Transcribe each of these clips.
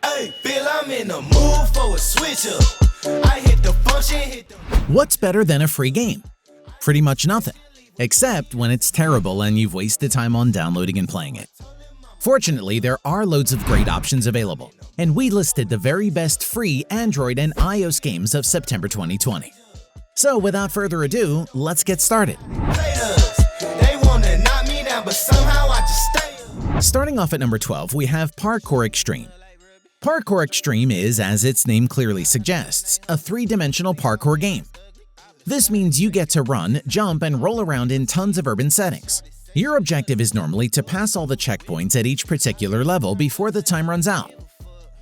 Hey, Bill, I'm in the mood for a switch up. I hit the function, What's better than a free game? Pretty much nothing, except when it's terrible and you've wasted time on downloading and playing it. Fortunately, there are loads of great options available, and we listed the very best free Android and iOS games of September 2020. So without further ado, let's get started. They wanna knock me down, but somehow I just stay. Starting off at number 12, we have Parkour Extreme. Parkour Extreme is, as its name clearly suggests, a three-dimensional parkour game. This means you get to run, jump, and roll around in tons of urban settings. Your objective is normally to pass all the checkpoints at each particular level before the time runs out.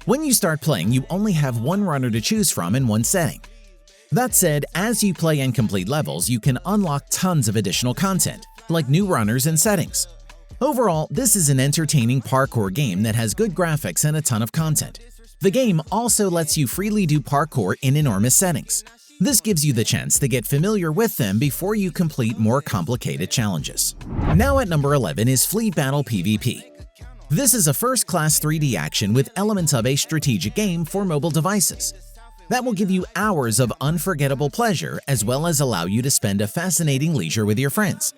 When you start playing, you only have one runner to choose from in one setting. That said, as you play and complete levels, you can unlock tons of additional content, like new runners and settings. Overall, this is an entertaining parkour game that has good graphics and a ton of content. The game also lets you freely do parkour in enormous settings. This gives you the chance to get familiar with them before you complete more complicated challenges. Now at number 11 is Fleet Battle PvP. This is a first-class 3D action with elements of a strategic game for mobile devices. That will give you hours of unforgettable pleasure as well as allow you to spend a fascinating leisure with your friends.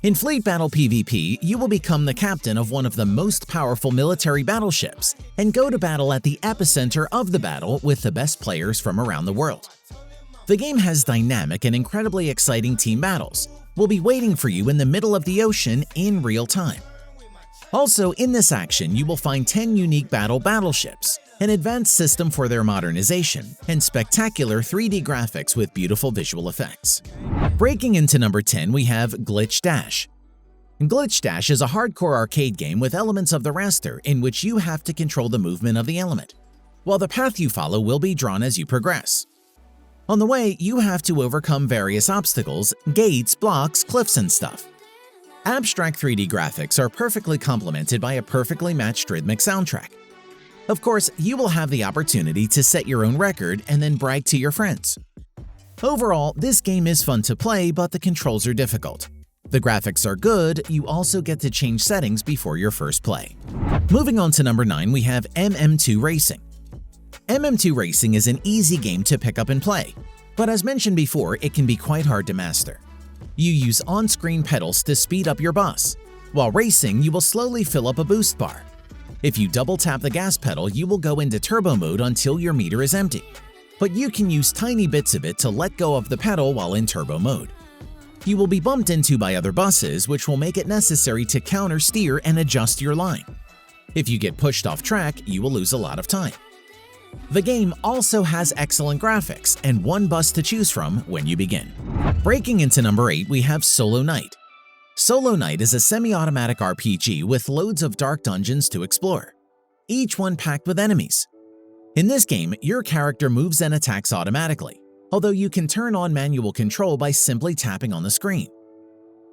In Fleet Battle PvP, you will become the captain of one of the most powerful military battleships and go to battle at the epicenter of the battle with the best players from around the world. The game has dynamic and incredibly exciting team battles. Will be waiting for you in the middle of the ocean in real time. Also, in this action, you will find 10 unique battleships, an advanced system for their modernization, and spectacular 3D graphics with beautiful visual effects. Breaking into number 10, we have Glitch Dash. Glitch Dash is a hardcore arcade game with elements of the raster in which you have to control the movement of the element, while the path you follow will be drawn as you progress. On the way, you have to overcome various obstacles, gates, blocks, cliffs, and stuff. Abstract 3D graphics are perfectly complemented by a perfectly matched rhythmic soundtrack. Of course, you will have the opportunity to set your own record and then brag to your friends. Overall, this game is fun to play, but the controls are difficult. The graphics are good, you also get to change settings before your first play. Moving on to number 9, we have MM2 Racing. MM2 Racing is an easy game to pick up and play, but as mentioned before, it can be quite hard to master. You use on-screen pedals to speed up your bus. While racing, you will slowly fill up a boost bar. If you double-tap the gas pedal, you will go into turbo mode until your meter is empty, but you can use tiny bits of it to let go of the pedal while in turbo mode. You will be bumped into by other buses, which will make it necessary to counter-steer and adjust your line. If you get pushed off track, you will lose a lot of time. The game also has excellent graphics and one bus to choose from when you begin. Breaking into number 8, we have Solo Knight. Solo Knight is a semi-automatic RPG with loads of dark dungeons to explore, each one packed with enemies. In this game, your character moves and attacks automatically, although you can turn on manual control by simply tapping on the screen.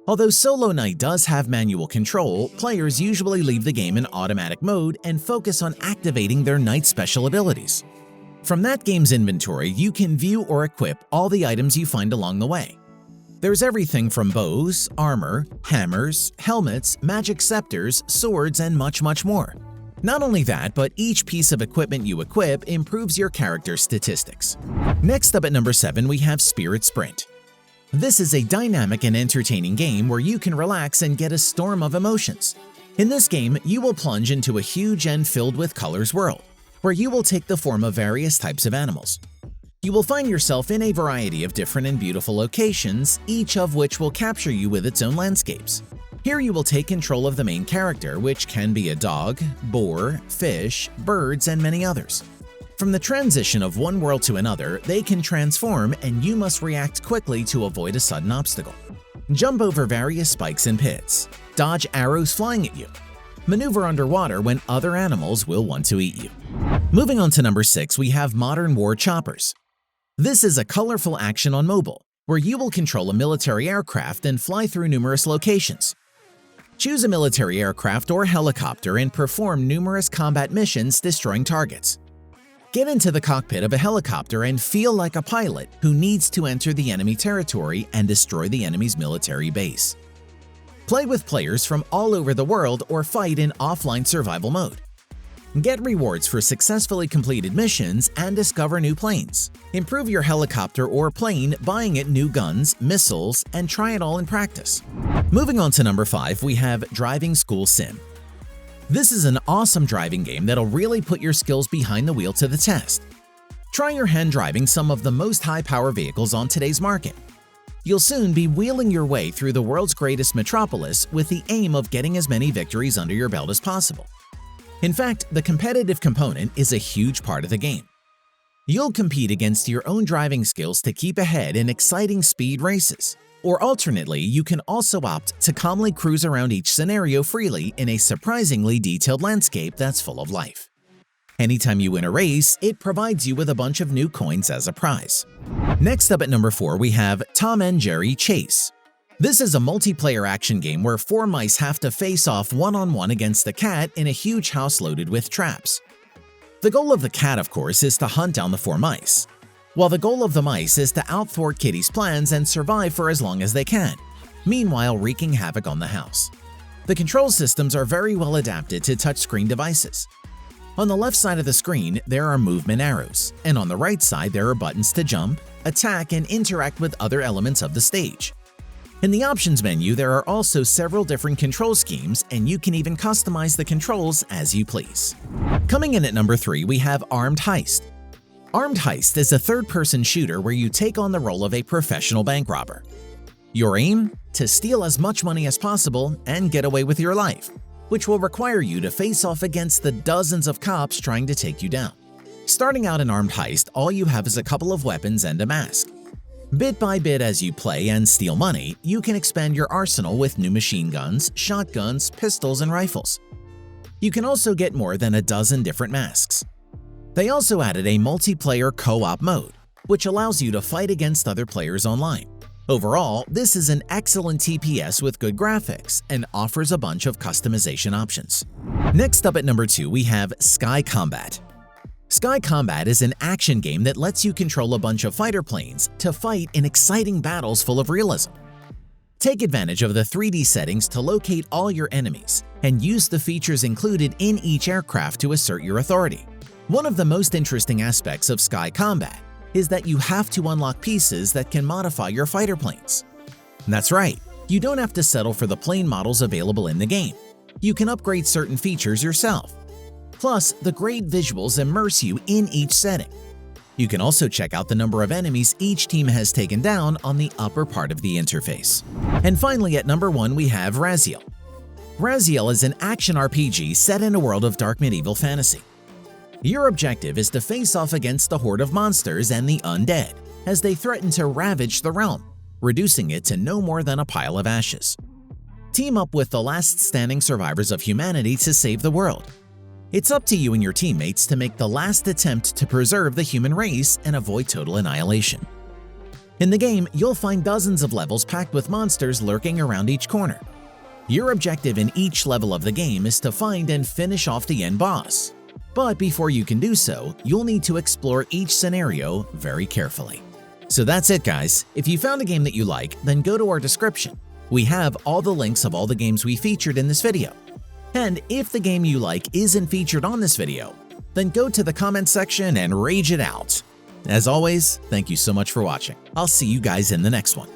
Although Solo Knight does have manual control, players usually leave the game in automatic mode and focus on activating their Knight special abilities. From that game's inventory, you can view or equip all the items you find along the way. There's everything from bows, armor, hammers, helmets, magic scepters, swords, and much more. Not only that, but each piece of equipment you equip improves your character's statistics. Next up at number 7, we have Spirit Sprint. This is a dynamic and entertaining game where you can relax and get a storm of emotions. In this game, you will plunge into a huge and filled with colors world, where you will take the form of various types of animals. You will find yourself in a variety of different and beautiful locations, each of which will capture you with its own landscapes. Here you will take control of the main character, which can be a dog, boar, fish, birds, and many others. From the transition of one world to another, they can transform and you must react quickly to avoid a sudden obstacle. Jump over various spikes and pits, dodge arrows flying at you, maneuver underwater when other animals will want to eat you. Moving on to number 6, we have Modern War Choppers. This is a colorful action on mobile, where you will control a military aircraft and fly through numerous locations. Choose a military aircraft or helicopter and perform numerous combat missions destroying targets. Get into the cockpit of a helicopter and feel like a pilot who needs to enter the enemy territory and destroy the enemy's military base. Play with players from all over the world or fight in offline survival mode. Get rewards for successfully completed missions and discover new planes. Improve your helicopter or plane buying it new guns, missiles, and try it all in practice. Moving on to number 5, we have Driving School Sim. This is an awesome driving game that'll really put your skills behind the wheel to the test. Try your hand driving some of the most high-power vehicles on today's market. You'll soon be wheeling your way through the world's greatest metropolis with the aim of getting as many victories under your belt as possible. In fact, the competitive component is a huge part of the game. You'll compete against your own driving skills to keep ahead in exciting speed races. Or alternately, you can also opt to calmly cruise around each scenario freely in a surprisingly detailed landscape that's full of life. Anytime you win a race, it provides you with a bunch of new coins as a prize. Next up at number 4, we have Tom and Jerry Chase. This is a multiplayer action game where 4 mice have to face off one-on-one against the cat in a huge house loaded with traps. The goal of the cat, of course, is to hunt down the 4 mice, while the goal of the mice is to outthwart Kitty's plans and survive for as long as they can, meanwhile wreaking havoc on the house. The control systems are very well adapted to touchscreen devices. On the left side of the screen, there are movement arrows, and on the right side there are buttons to jump, attack, and interact with other elements of the stage. In the options menu, there are also several different control schemes, and you can even customize the controls as you please. Coming in at number 3, we have Armed Heist. Armed Heist is a third-person shooter where you take on the role of a professional bank robber. Your aim? To steal as much money as possible and get away with your life, which will require you to face off against the dozens of cops trying to take you down. Starting out in Armed Heist, all you have is a couple of weapons and a mask. Bit by bit as you play and steal money, you can expand your arsenal with new machine guns, shotguns, pistols, and rifles. You can also get more than a dozen different masks. They also added a multiplayer co-op mode, which allows you to fight against other players online. Overall, this is an excellent TPS with good graphics and offers a bunch of customization options. Next up at number 2, we have Sky Combat. Sky Combat is an action game that lets you control a bunch of fighter planes to fight in exciting battles full of realism. Take advantage of the 3D settings to locate all your enemies and use the features included in each aircraft to assert your authority. One of the most interesting aspects of Sky Combat is that you have to unlock pieces that can modify your fighter planes. That's right, you don't have to settle for the plane models available in the game. You can upgrade certain features yourself. Plus, the great visuals immerse you in each setting. You can also check out the number of enemies each team has taken down on the upper part of the interface. And finally, at number 1, we have Raziel. Raziel is an action RPG set in a world of dark medieval fantasy. Your objective is to face off against the horde of monsters and the undead as they threaten to ravage the realm, reducing it to no more than a pile of ashes. Team up with the last standing survivors of humanity to save the world. It's up to you and your teammates to make the last attempt to preserve the human race and avoid total annihilation. In the game, you'll find dozens of levels packed with monsters lurking around each corner. Your objective in each level of the game is to find and finish off the end boss. But before you can do so, you'll need to explore each scenario very carefully. So that's it, guys. If you found a game that you like, then go to our description. We have all the links of all the games we featured in this video. And if the game you like isn't featured on this video, then go to the comment section and rage it out. As always, thank you so much for watching. I'll see you guys in the next one.